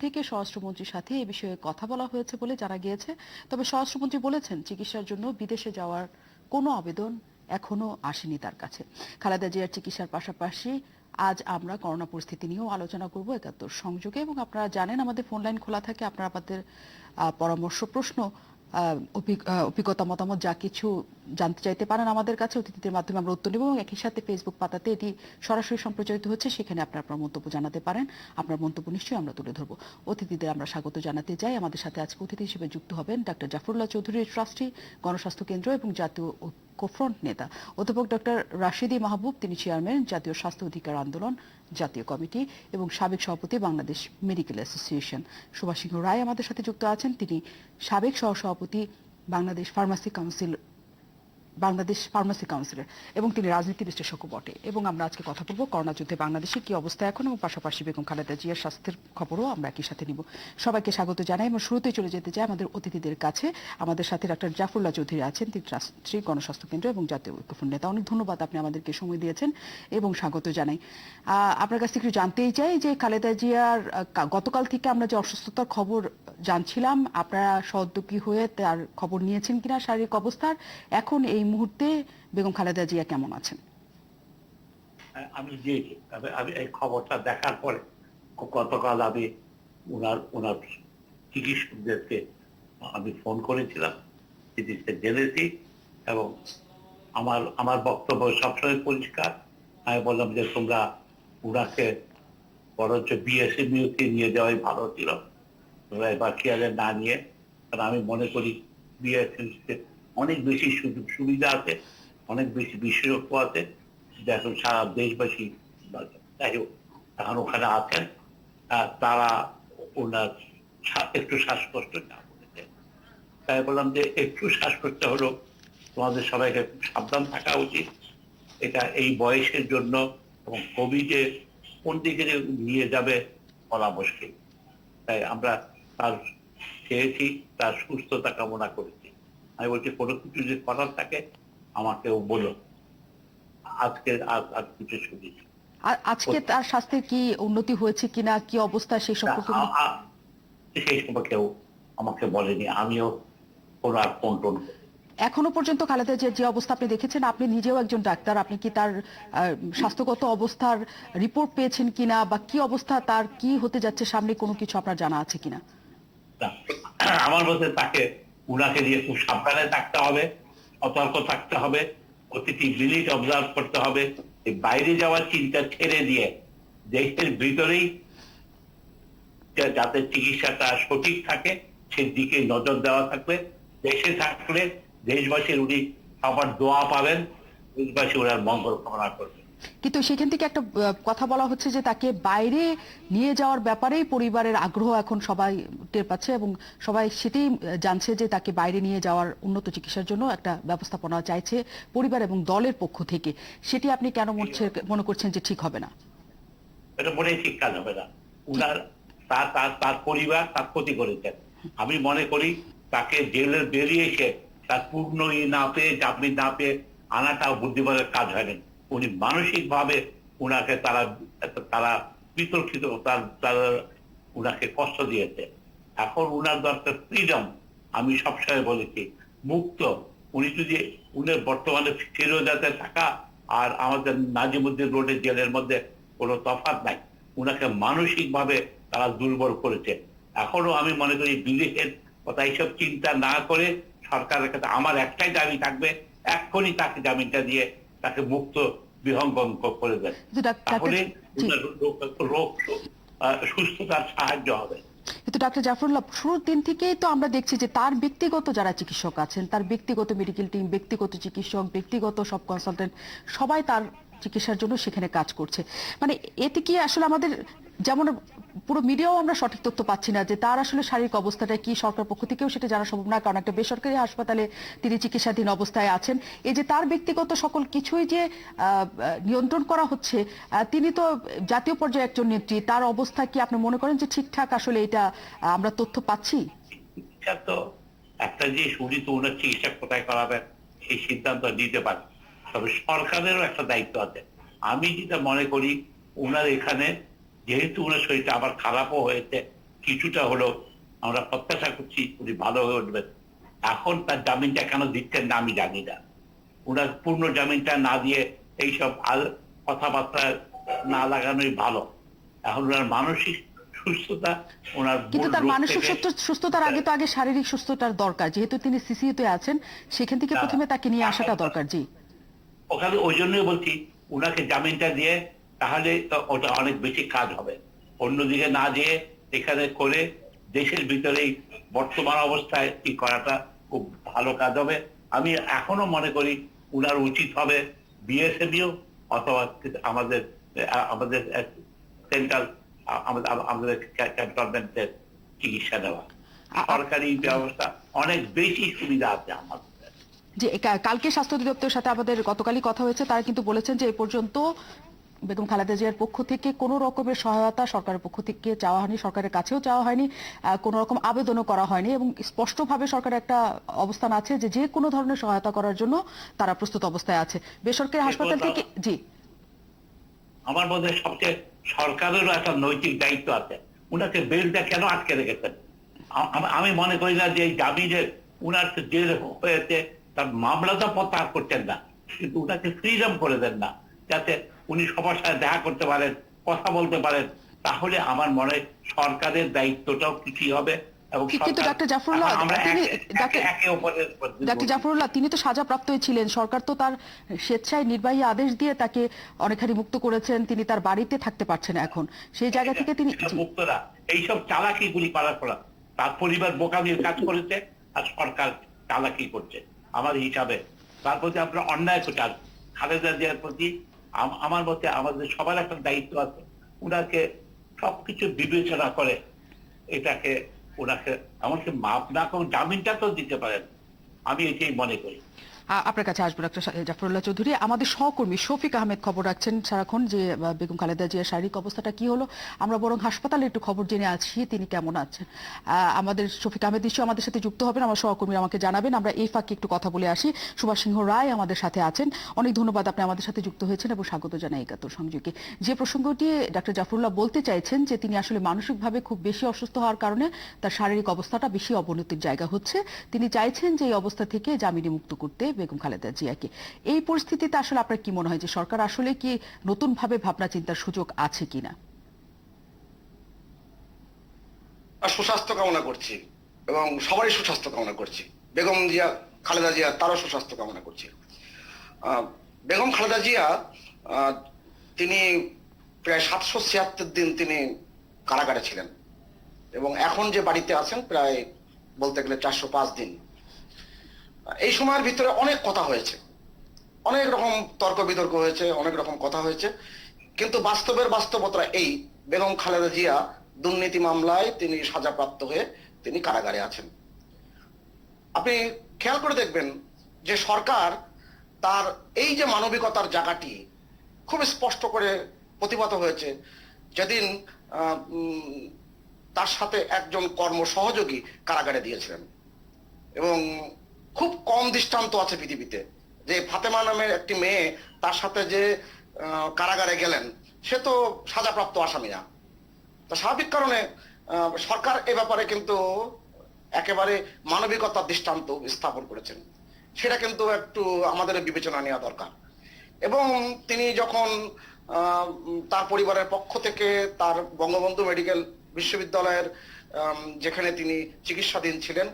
থেকে স্বরাষ্ট্রমন্ত্রীর সাথে এ বিষয়ে কথা বলা হয়েছে বলে জানা গিয়েছে। তবে স্বরাষ্ট্রমন্ত্রী বলেছেন চিকিৎসার জন্য বিদেশে যাওয়ার কোনো আবেদন এখনো আসেনি তার কাছে। খালেদা জিয়ার চিকিৎসার পাশাপাশি আজ আমরা করোনা পরিস্থিতি নিয়েও আলোচনা করব ৭১ সংযোগে, এবং আপনারা জানেন আমাদের ফোন লাইন খোলা থাকে। আপনারা আপনাদের পরামর্শ, প্রশ্ন, অভিজ্ঞতা, মতামত যা কিছু জানতে চাইতে পারেন আমাদের কাছে। অতিথিদের মাধ্যমে আমরা উত্তর নেব এবং একই সাথে ফেসবুক পাতাতে এটি সরাসরি সম্প্রচারিত হচ্ছে, সেখানে আপনার আপনার মন্তব্য জানাতে পারেন। আপনার মন্তব্য নিশ্চয়ই আমরা তুলে ধরবো। অতিথিদের আমরা স্বাগত জানাতে চাই। আমাদের সাথে আজকে অতিথি হিসেবে যুক্ত হবেন ডক্টর জাফরুল্লাহ চৌধুরী, ট্রাস্টি, গণস্বাস্থ্য কেন্দ্র এবং জাতীয় ঐক্যফ্রন্ট নেতা। অধ্যাপক ডক্টর রাশিদি মাহবুব, তিনি চেয়ারম্যান জাতীয় স্বাস্থ্য অধিকার আন্দোলন জাতীয় কমিটি এবং সাবেক সভাপতি বাংলাদেশ মেডিকেল অ্যাসোসিয়েশন। সুভাষিংহ রায় আমাদের সাথে যুক্ত আছেন, তিনি সাবেক সহসভাপতি বাংলাদেশ ফার্মাসি কাউন্সিলের এবং তিনি রাজনীতি বিশ্লেষকও বটে। এবং আমরা আজকে কথা বলবো করোনা যুদ্ধে বাংলাদেশে কি অবস্থা এখন, এবং পাশাপাশি বেগম খালেদা জিয়ার স্বাস্থ্যের খবরও আমরা একই সাথে নিব। সবাইকে স্বাগত জানাই এবং শুরুতেই চলে যেতে চাই আমাদের অতিথিদের কাছে। আমাদের সাথে ডক্টর জাফরুল্লাহ চৌধুরী আছেন, তিনি ট্রাস্টি, গণস্বাস্থ্য কেন্দ্র এবং জাতীয় ঐক্যফ্রন্ট নেতা। অনেক ধন্যবাদ, আপনি আমাদেরকে সময় দিয়েছেন এবং স্বাগত জানাই। আপনার কাছ থেকে একটু জানতেই চাই যে খালেদা জিয়ার গতকাল থেকে আমরা যে অসুস্থতার খবর জানছিলাম, আপনারা সহযোগী হয়ে তার খবর নিয়েছেন কিনা শারীরিক অবস্থার, এখন এই মুহূর্তে বেগম খালেদা জিয়া কেমন আছেন? আমি দিয়েছি, তবে আমি এই খবরটা দেখার পরে গতকাল আমি ওনার চিকিৎসকদেরকে আমি ফোন করেছিলাম, চিকিৎসা জেনেছি এবং আমার বক্তব্য সবসময় পরিষ্কার। আমি বললাম যে তোমরা ওনাকে বরঞ্চ বিএসএমইউতে নিয়ে যাওয়াই ভালো ছিল, তোমরা এবার কেয়ারে না নিয়ে। কারণ আমি মনে করি বিএসএমইউতে অনেক বেশি সুযোগ সুবিধা আছে, অনেক বেশি বিশেষজ্ঞ আছে, এখন সারা দেশবাসী যাই হোক এখন ওখানে আছেন। তারা ওনার একটু শ্বাসকষ্ট না বলেছে, তাই বললাম যে একটু শ্বাসকষ্ট হলো, তোমাদের সবাইকে সাবধান থাকা উচিত। এটা এই বয়সের জন্য এবং কোভিডে কোন দিকে নিয়ে যাবে বলা মুশকিল। তাই আমরা তার চেয়েছি, তার সুস্থতা কামনা করেছি। আমি বলছি কোনো কিছু যদি করার থাকে আমাকেও বলো। আজকে আর কিছু শুনেছি, আজকে তার স্বাস্থ্যের কি উন্নতি হয়েছে কিনা, কি অবস্থা সেই সম্পর্কে সেই কেউ আমাকে বলেনি, আমিও কোনো আর ফোন টোন। এখনো পর্যন্ত খালেদা জিয়ার যে অবস্থা আপনি দেখেছেন, আপনি নিজেও একজন ডাক্তার, আপনি কি তার স্বাস্থ্যগত অবস্থার রিপোর্ট পেয়েছেন কিনা, বা কি অবস্থা তার, কি হতে যাচ্ছে সামনে, কোনো কিছু আপনার জানা আছে কিনা? আমার মতে তাকে উনাকে দিয়ে খুব সাবধানে থাকতে হবে, সতর্ক থাকতে হবে, প্রতিটি মিনিট অবজার্ভ করতে হবে। বাইরে যাওয়ার চিন্তা ছেড়ে দিয়ে দেশের ভিতরেই যাতে চিকিৎসাটা সঠিক থাকে সেদিকে নজর দেওয়া থাকবে। দেশে থাকলে দেশবাসীর উনি সবার দোয়া পাবেন, দেশবাসী ওনার মঙ্গল কামনা করবে। কিন্তু সেখান থেকে একটা কথা বলা হচ্ছে যে তাকে বাইরে নিয়ে যাওয়ার ব্যাপারেই পরিবারের আগ্রহ এখন সবাই টের পাচ্ছে এবং সবাই সেটাই জানছে যে তাকে বাইরে নিয়ে যাওয়ার উন্নত চিকিৎসার জন্য একটা ব্যবস্থাপনা চাইছে পরিবার এবং দলের পক্ষ থেকে। সেটি আপনি কেন মনে করছেন যে ঠিক হবে না? এটা মনে ঠিক কাজ হবে না। উনার তার পরিবার তার ক্ষতি করেছেন। আমি মনে করি তাকে জেলের বেরিয়ে এসে তার পূর্ণ না পেয়ে, জামিন না পেয়ে আনাটাও বুদ্ধিমানের কাজ হয়নি। উনি মানসিক ভাবে উনাকে তারা বিতর্কিত, তারা উনাকে কষ্ট দিয়েছে। এখন উনার দরকার ফ্রিডম। আমি সবসময় বলেছি মুক্ত। উনি যদি উনি বর্তমানে ফিরোজাতে থাকা আর আমাদের নাজিমুদ্দিন রোডের জেলের মধ্যে কোনো তফাৎ নাই। উনাকে মানসিক ভাবে তারা দুর্বল করেছে। এখনো আমি মনে করি বিদেশের কথা এইসব চিন্তা না করে সরকারের কাছে আমার একটাই দাবি থাকবে, এক্ষুনি তাকে জামিনটা দিয়ে তাকে মুক্ত বিহঙ্গম করে দেন, তাহলে রোগ সুস্থতার সাহায্য হবে। কিন্তু ডাক্তার জাফরুল্লাহ, শুরুর দিন থেকেই তো আমরা দেখছি যে তার ব্যক্তিগত যারা চিকিৎসক আছেন, তার ব্যক্তিগত মেডিকেল টিম, ব্যক্তিগত চিকিৎসক, ব্যক্তিগত সব কনসালটেন্ট, সবাই তার চিকিৎসার জন্য সেখানে কাজ করছে। মানে এতে কি আসলে আমাদের, যেমন পুরো মিডিয়াও আমরা সঠিক তথ্য পাচ্ছি না যে তার আসলে শারীরিক অবস্থাটা কি, সরকার পক্ষ থেকেও সেটা জানা সম্ভব না, কারণ একটা বেসরকারি হাসপাতালে তিনি চিকিৎসাধীন অবস্থায় আছেন। এই যে তার ব্যক্তিগত সকল কিছুই যে নিয়ন্ত্রণ করা হচ্ছে, তিনি তো জাতীয় পর্যায়ে একজন নেত্রী, তার অবস্থা কি আপনি মনে করেন যে ঠিকঠাক আসলে এটা আমরা তথ্য পাচ্ছি? তো একটা যে শুনি তো ওনার চিকিৎসা কোথায় করাবেন সেই সিদ্ধান্ত নিতে পারে, তবে সরকারেরও একটা দায়িত্ব আছে। আমি যেটা মনে করি ওনার এখানে যেহেতু ওনার শরীরটা আবার খারাপও হয়েছে, কিছুটা হলো আমরা প্রত্যাশা করছি উনি ভালো হয়ে উঠবেন। এখন তার জামিনটা কেন দিচ্ছেন না আমি জানি না। ওনার পূর্ণ জামিনটা না দিয়ে এইসব কথাবার্তা না লাগানোই ভালো। এখন ওনার মানসিক সুস্থতা, ওনার কিন্তু মূল তার রোগ মানসিক থেকে সুস্থতার আগে তো আগে শারীরিক সুস্থতার দরকার, যেহেতু তিনি সিসিইউতে আছেন সেখান থেকে প্রথমে তাকে নিয়ে আসাটা দরকার। জি, ওখানে ওই জন্যই বলছি ওনাকে জামিনটা দিয়ে তাহলে তো ওটা অনেক বেশি কাজ হবে। অন্যদিকে না দিয়ে এখানে করে দেশের ভিতরেই বর্তমান অবস্থায় কি করাটা খুব ভালো কাজ হবে। আমি এখনো মনে করি উনার উচিত হবে বিএসএমইউ অথবা আমাদের আমাদের সেন্ট্রাল আমাদের ক্যান্টনমেন্টের চিকিৎসা দেওয়া। সরকারি ব্যবস্থা অনেক বেশি সুবিধা আছে আমাদের। যে কালকে স্বাস্থ্য অধিদপ্তরের সাথে আমাদের গতকালই কথা হয়েছে, তারা কিন্তু বলেছেন যে এ পর্যন্ত বেগম খালেদা জিয়ার পক্ষ থেকে কোনো রকমের সহায়তা সরকারের পক্ষ থেকে চাওয়া হয়নি, সরকারের কাছেও চাওয়া হয়নি, কোনো রকম আবেদনও করা হয়নি, এবং স্পষ্টভাবে সরকারের একটা অবস্থান আছে যে যে কোনো ধরনের সহায়তা করার জন্য তারা প্রস্তুত অবস্থায় আছে। বেসরকারি হাসপাতাল থেকে জি, আমার মধ্যে সবচেয়ে সরকারেরও একটা নৈতিক দায়িত্ব আছে। উনাকে বেলটা কেন আটকে রেখেছেন? আমি মনে করি না যে এই জামিনের উনার জেল হয়েছে তার মামলাটা প্রত্যাহার করছেন না, কিন্তু উনাকে ফ্রিডম করে দেন না, যাতে উনি সবার সাথে দেখা করতে পারেন, কথা বলতে পারেন। তাহলে আমার মনে হয় সরকারের দায়িত্বটাও কিছুই হবে। এবং কিন্তু ডাক্তার জাফরুল্লাহ তিনি তো সাজাপ্রাপ্তই ছিলেন, সরকার তো তার স্বেচ্ছায় নির্বাহী আদেশ দিয়ে তাকে অনেকখানি মুক্ত করেছেন, তিনি তার বাড়িতে থাকতে পারছেন এখন, সেই জায়গা থেকে তিনি মুক্তরা এইসব চালাকি গুলি করার পর তার পরিবার বোকামির কাজ করেছে আর সরকার চালাকি করছে আমার হিসাবে। তার প্রতি আমরা অন্যায় করছি। আর খালেদা জিয়ার প্রতি আমার মতে আমাদের সবার একটা দায়িত্ব আছে, উনাকে সবকিছু বিবেচনা করে এটাকে ওনাকে এমনকি মাপ না করে জামিনটা তো দিতে পারেন, আমি এটাই মনে করি। আপনার কাছে আসবো ডাক্তার জাফরুল্লাহ চৌধুরী। আমাদের সহকর্মী শফিক আহমেদ খবর রাখছেন সারাক্ষণ যে বেগম খালেদা জিয়ার শারীরিক অবস্থাটা কি হলো। আমরা বরং হাসপাতালে একটু খবর জেনে আছি তিনি কেমন আছেন। আমাদের শফিক আহমেদ নিশ্চয়ই আমাদের সাথে যুক্ত হবেন, আমার সহকর্মী আমাকে জানাবেন। আমরা এই ফাঁকে একটু কথা বলে আসি। সুভাষ সিংহ রায় আমাদের সাথে আছেন, অনেক ধন্যবাদ আপনি আমাদের সাথে যুক্ত হয়েছেন এবং স্বাগত জানাই একাত্তর সংযোগে। যে প্রসঙ্গটি ডাক্তার জাফরুল্লাহ বলতে চাইছেন যে তিনি আসলে মানসিকভাবে খুব বেশি অসুস্থ হওয়ার কারণে তার শারীরিক অবস্থাটা বেশি অবনতির জায়গা হচ্ছে, তিনি চাইছেন যে এই অবস্থা থেকে জামিনে মুক্ত করতে বেগম খালেদা জিয়াকে। এই পরিস্থিতিতে আসলে আপনার কি মনে হয় যে সরকার আসলে কি নতুন ভাবে ভাবনা চিন্তার সুযোগ আছে কিনা? সুস্বাস্থ্য কামনা করছি এবং সবারই সুস্বাস্থ্য কামনা করছি। বেগম জিয়া খালেদা জিয়া তারও সুস্বাস্থ্য কামনা করছি। বেগম খালেদা জিয়া তিনি প্রায় 776 দিন তিনি কারাগারে ছিলেন এবং এখন যে বাড়িতে আছেন প্রায় বলতে গেলে 405 দিন। এই সময়ের ভিতরে অনেক কথা হয়েছে, অনেক রকম তর্ক বিতর্ক হয়েছে, অনেক রকম কথা হয়েছে, কিন্তু বাস্তবতা এই বেগম খালেদা জিয়া দুর্নীতি মামলায় তিনি সাজাপ্রাপ্ত হয়ে তিনি কারাগারে আছেন। আপনি খেয়াল করে দেখবেন যে সরকার তার এই যে মানবিকতার জায়গাটি খুব স্পষ্ট করে প্রতিভাত হয়েছে যেদিন তার সাথে একজন কর্ম সহযোগী কারাগারে দিয়েছিলেন। এবং খুব কম দৃষ্টান্ত আছে পৃথিবীতে যে ফাতেমা নামের একটি মেয়ে তার সাথে যে কারাগারে গেলেন, সে তো সাজাপ্রাপ্ত আসামি না। তো স্বাভাবিক কারণে সরকার এ ব্যাপারে কিন্তু একেবারে মানবিকতার দৃষ্টান্ত স্থাপন করেছেন, সেটা কিন্তু একটু আমাদের বিবেচনা নেওয়া দরকার। এবং তিনি যখন তার পরিবারের পক্ষ থেকে তার বঙ্গবন্ধু মেডিকেল বিশ্ববিদ্যালয়ের যেখানে তিনি চিকিৎসাধীন ছিলেন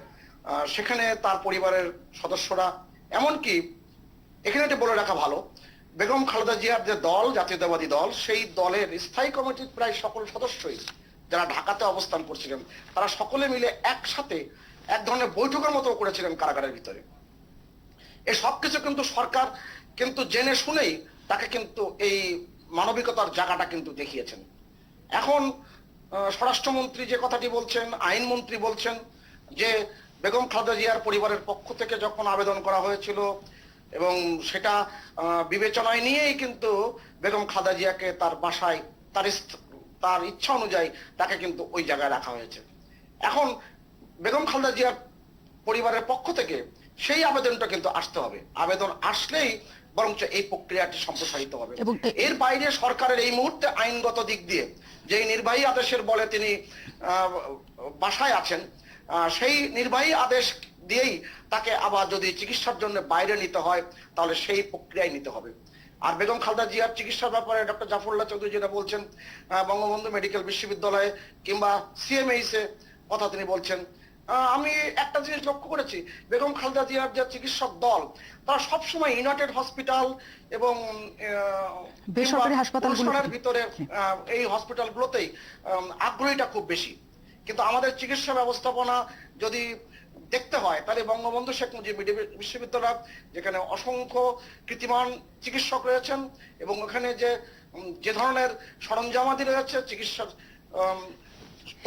সেখানে তার পরিবারের সদস্যরা, এমনকি এখানে এটা বলে রাখা ভালো, বেগম খালেদা জিয়ার যে দল জাতীয়তাবাদী দল, সেই দলের স্থায়ী কমিটির প্রায় সকল সদস্যই যারা ঢাকাতে অবস্থান করছিলেন তারা সকলে মিলে একসাথে এক ধরনের বৈঠকের মতো করেছিলেন কারাগারের ভিতরে। এই সবকিছু কিন্তু সরকার কিন্তু জেনে শুনেই তাকে কিন্তু এই মানবিকতার জায়গাটা কিন্তু দেখিয়েছেন। এখন স্বরাষ্ট্রমন্ত্রী যে কথাটি বলছেন, আইনমন্ত্রী বলছেন যে বেগম খালেদা জিয়ার পরিবারের পক্ষ থেকে যখন আবেদন করা হয়েছিল এবং সেটা বিবেচনায় নিয়েই কিন্তু বেগম খালেদা জিয়াকে তার বাসায় তার ইচ্ছা অনুযায়ী তাকে কিন্তু ওই জায়গায় রাখা হয়েছে। এখন বেগম খালেদা জিয়ার পরিবারের পক্ষ থেকে সেই আবেদনটা কিন্তু আসতে হবে। আবেদন আসলেই বরঞ্চ এই প্রক্রিয়াটি সম্প্রসারিত হবে। এবং এর বাইরে সরকারের এই মুহূর্তে আইনগত দিক দিয়ে যে নির্বাহী আদেশের বলে তিনি বাসায় আছেন, সেই নির্বাহী আদেশ দিয়েই তাকে আবার যদি চিকিৎসার জন্য বাইরে নিতে হয় তাহলে সেই প্রক্রিয়ায় নিতে হবে। আর বেগম খালেদা জিয়ার চিকিৎসার ব্যাপারে ডক্টর জাফরুল্লাহ চৌধুরী যেটা বলছেন, বঙ্গবন্ধু মেডিকেল বিশ্ববিদ্যালয়ে কিংবা সিএমএইচ এ কথা তিনি বলছেন, আমি একটা জিনিস লক্ষ্য করেছি, বেগম খালেদা জিয়ার যে চিকিৎসক দল তারা সবসময় ইউনাইটেড হসপিটাল এবং বেসরকারি হাসপাতালগুলোর ভিতরে এই হসপিটালগুলোতেই আগ্রহীটা খুব বেশি। কিন্তু আমাদের চিকিৎসা ব্যবস্থাপনা যদি দেখতে হয় তাহলে বঙ্গবন্ধু শেখ মুজিব বিশ্ববিদ্যালয়, যেখানে অসংখ্য কৃতিমান চিকিৎসক রয়েছেন এবং ওখানে যে ধরনের সরঞ্জামাদি রয়েছে চিকিৎসার,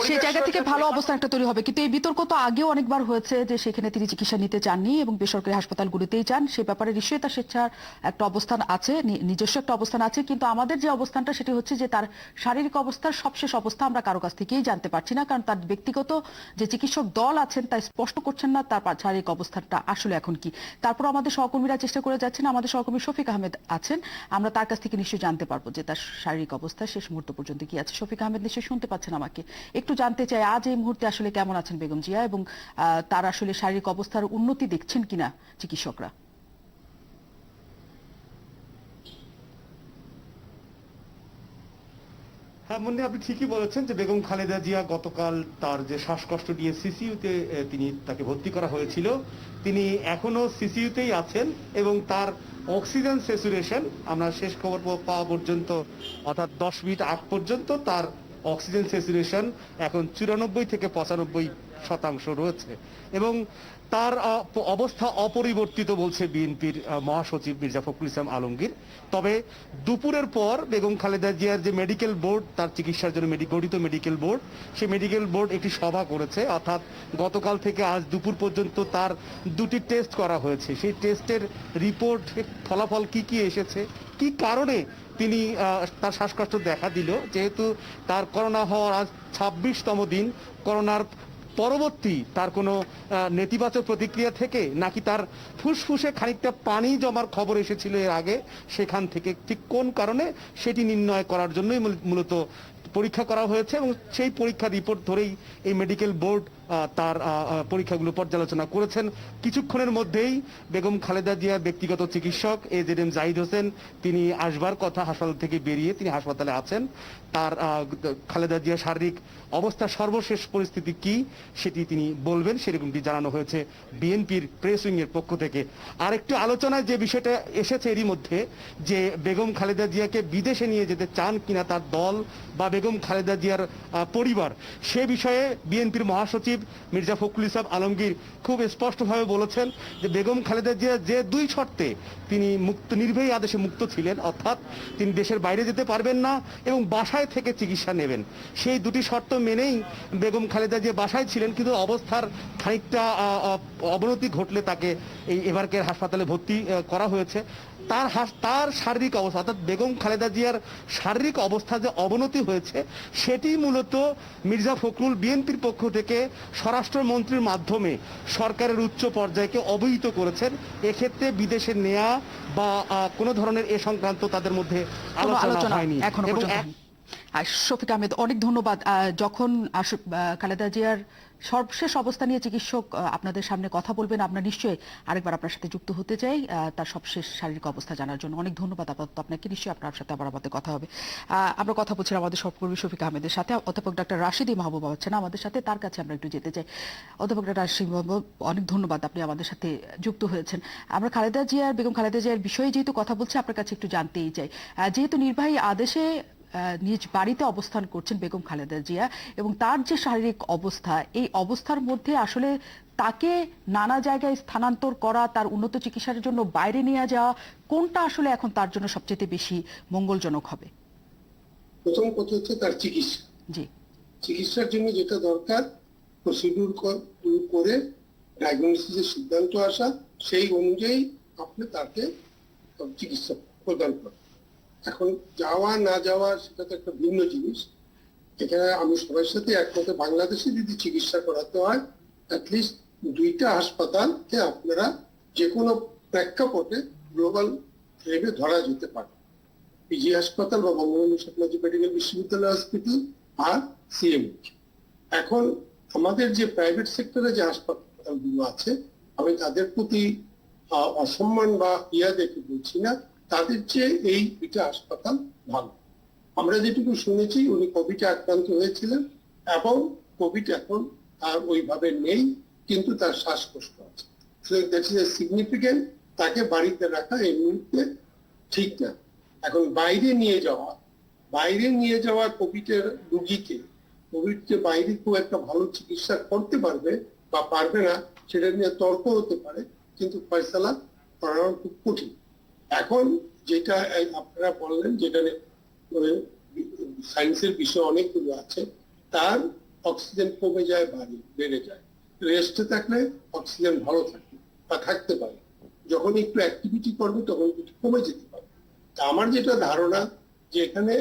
সেই জায়গা থেকে ভালো অবস্থা একটা তৈরি হবে। কিন্তু এই বিতর্ক তো আগেও অনেকবার হয়েছে যে সেখানে তিনি চিকিৎসা নিতে চাননি এবং বেসরকারি হাসপাতালগুলিতেই চান। সে ব্যাপারে নিশ্চয়ই তার স্বেচ্ছার একটা অবস্থান আছে, নিজস্ব একটা অবস্থান আছে। কিন্তু আমাদের যে অবস্থানটা সেটি হচ্ছে যে তার শারীরিক অবস্থার সবশেষ অবস্থা আমরা কারো কাছ থেকেই জানতে পারছি না, কারণ তার ব্যক্তিগত যে চিকিৎসক দল আছেন তা স্পষ্ট করছেন না তার শারীরিক অবস্থাটা আসলে এখন কি। তারপর আমাদের সহকর্মীরা চেষ্টা করে যাচ্ছেন, আমাদের সহকর্মী শফিক আহমেদ আছেন, আমরা তার কাছ থেকে নিশ্চয়ই জানতে পারবো যে তার শারীরিক অবস্থা শেষ মুহূর্ত পর্যন্ত কি আছে। শফিক আহমেদ নিশ্চয়ই শুনতে পাচ্ছেন আমাকে, একটু জানতে চাই আজ এই মুহূর্তে আসলে কেমন আছেন বেগম জিয়া এবং তার আসলে শারীরিক অবস্থার উন্নতি দেখছেন কিনা চিকিৎসকরা? হ্যাঁ মুন্নি, আপনি ঠিকই বলেছেন যে বেগম খালেদা জিয়া গতকাল তার যে শ্বাসকষ্ট নিয়ে সিসিইউতে তাকে ভর্তি করা হয়েছিল, তিনি এখনো সিসিইউতেই আছেন এবং তার অক্সিজেন স্যাচুরেশন আমরা শেষ খবর পাওয়া পর্যন্ত অর্থাৎ 10 মিনিট আগ পর্যন্ত তার অক্সিজেন স্যাচুরেশন এখন 94 থেকে 95% রয়েছে এবং তার অবস্থা অপরিবর্তিত বলছে বিএনপির মহাসচিব মির্জা ফখরুল ইসলাম আলমগীর। তবে দুপুরের পর বেগম খালেদা জিয়ার যে মেডিকেল বোর্ড, তার চিকিৎসার জন্য গঠিত মেডিকেল বোর্ড, সেই মেডিকেল বোর্ড একটি সভা করেছে। অর্থাৎ গতকাল থেকে আজ দুপুর পর্যন্ত তার 2টি টেস্ট করা হয়েছে। সেই টেস্টের রিপোর্ট ফলাফল কি কি এসেছে, কি কারণে তিনি তার শ্বাসকষ্ট দেখা দিল, যেহেতু তার করোনা হওয়ার আজ 26তম দিন, করোনার পরবর্তী তার কোনো নেতিবাচক প্রতিক্রিয়া থেকে নাকি তার ফুসফুসে খানিকটা পানি জমার খবর এসেছিল এর আগে, সেখান থেকে ঠিক কোন কারণে সেটি নির্ণয় করার জন্যই মূলত পরীক্ষা করা হয়েছে এবং সেই পরীক্ষার রিপোর্ট ধরেই এই মেডিকেল বোর্ড তার পরীক্ষাগুলো পর্যালোচনা করেছেন। কিছুক্ষণের মধ্যেই বেগম খালেদা জিয়ার ব্যক্তিগত চিকিৎসক AZM জাহিদ হোসেন তিনি আসবার কথা, হাসপাতাল থেকে বেরিয়ে তিনি হাসপাতালে আছেন। তার খালেদা জিয়ার শারীরিক অবস্থার সর্বশেষ পরিস্থিতি কি সেটি তিনি বলবেন, সেরকমটি জানানো হয়েছে বিএনপির প্রেস উইং এর পক্ষ থেকে। আর একটু আলোচনায় যে বিষয়টা এসেছে এরই মধ্যে, যে বেগম খালেদা জিয়াকে বিদেশে নিয়ে যেতে চান কিনা তার দল বা বেগম খালেদা জিয়ার পরিবার, সে বিষয়ে বিএনপির মহাসচিব মির্জা ফখরুল ইসলাম আলমগীর খুব স্পষ্টভাবে বলেছেন যে বেগম খালেদা জিয়া যে 2 শর্তে তিনি নির্বাহী আদেশে মুক্ত ছিলেন, অর্থাৎ তিনি দেশের বাইরে যেতে পারবেন না এবং বাসায় থেকে চিকিৎসা নেবেন, সেই 2টি শর্ত মেনেই বেগম খালেদা জিয়া বাসায় ছিলেন। কিন্তু অবস্থার খানিকটা অবনতি ঘটলে তাকে এই এভারকেয়ার হাসপাতালে ভর্তি করা হয়েছে। তার শারীরিক অবস্থা অর্থাৎ বেগম খালেদা জিয়ার শারীরিক অবস্থা যে অবনতি হয়েছে সেটি মূলত মির্জা ফখরুল বিএনপির পক্ষ থেকে স্বরাষ্ট্রমন্ত্রীর মাধ্যমে সরকারের উচ্চ পর্যায়কে অবহিত করেছেন। এক্ষেত্রে বিদেশে নেয়া বা কোনো ধরনের এ সংক্রান্ত তাদের মধ্যে আলোচনা হয়নি। শফিক আহমেদ, অনেক ধন্যবাদ। যখন খালেদা জিয়ার সর্বশেষ অবস্থা নিয়ে চিকিৎসক আপনাদের সামনে কথা বলবেন, আমরা নিশ্চয়ই আরেকবার আপনার সাথে যুক্ত হতে চাই তার সবশেষ শারীরিক অবস্থা জানার জন্য। অনেক ধন্যবাদ আপাতত আপনাকে, নিশ্চয়ই আপনার সাথে আবার আমাদের কথা হবে। আমরা কথা বলছিলাম আমাদের সহকর্মী শফিক আহমেদের সাথে। অধ্যাপক ডক্টর রাশিদী মাহবুব আছেন আমাদের সাথে, তার কাছে আমরা একটু যেতে চাই। অধ্যাপক ডক্টর রাশিদী মাহবুব, অনেক ধন্যবাদ, আপনি আমাদের সাথে যুক্ত হয়েছেন। আমরা বেগম খালেদা জিয়ার বিষয়ে যেহেতু কথা বলছি, আপনার কাছে একটু জানতেই চাই, যেহেতু নির্বাহী আদেশে নিজ বাড়িতে অবস্থান করছেন বেগম খালেদা জিয়া এবং তার যে শারীরিক অবস্থা, এই অবস্থার মধ্যে আসলে তাকে নানা জায়গায় স্থানান্তর করা, তার উন্নত চিকিৎসার জন্য বাইরে নিয়ে যাওয়া, কোনটা আসলে এখন তার জন্য সবচেয়ে বেশি মঙ্গলজনক হবে? প্রথম কথা হচ্ছে তার চিকিৎসা। জি, চিকিৎসার জন্য যেটা দরকার প্রসিডিউর করে ডায়াগনোসিসের সিদ্ধান্ত আসা, সেই অনুযায়ী আপনি তাকে চিকিৎসা প্রদান করেন। এখন যাওয়া না যাওয়া সেটা তো একটা ভিন্ন জিনিস। এখানে আমি সবার সাথে একমতে, বাংলাদেশে যদি চিকিৎসা করাতে হয় অ্যাটলিস্ট 2টা হাসপাতালকে আপনারা যে কোনো প্রেক্ষাপটে গ্লোবাল ভেবে ধরা যেতে পারে। পিজি হাসপাতাল বা বঙ্গবন্ধু শেখ মুজিব মেডিকেল বিশ্ববিদ্যালয় হসপিটাল আর সিএমএইচ। এখন আমাদের যে প্রাইভেট সেক্টরে যে হাসপাতালগুলো আছে, আমি তাদের প্রতি অসম্মান বা ইয়া দেখে বলছি না, তাদের চেয়ে এই দুইটা হাসপাতাল ভালো। আমরা যেটুকু শুনেছি উনি কোভিডে আক্রান্ত হয়েছিলেন এবং কোভিড এখন আর ওইভাবে নেই, কিন্তু তার শ্বাসকষ্ট আছে। সিগনিফিকেন্ট, তাকে বাড়িতে রাখা এই মুহূর্তে ঠিক না। এখন বাইরে নিয়ে যাওয়া কোভিডের রোগীকে, কোভিডকে বাইরে খুব একটা ভালো চিকিৎসা করতে পারবে বা পারবে না সেটা নিয়ে তর্ক হতে পারে, কিন্তু ফয়সালা করানো খুব কঠিন। এখন যেটা আপনারা বললেন, যেটা সায়েন্সের বিষয় অনেকগুলো আছে, তার অক্সিজেন কমে যায়, বেড়ে যায়। রেস্টে থাকলে অক্সিজেন ভালো থাকে বা থাকতে পারে, যখন একটু অ্যাক্টিভিটি করবে তখন একটু কমে যেতে পারে। তা আমার যেটা ধারণা যে এখানে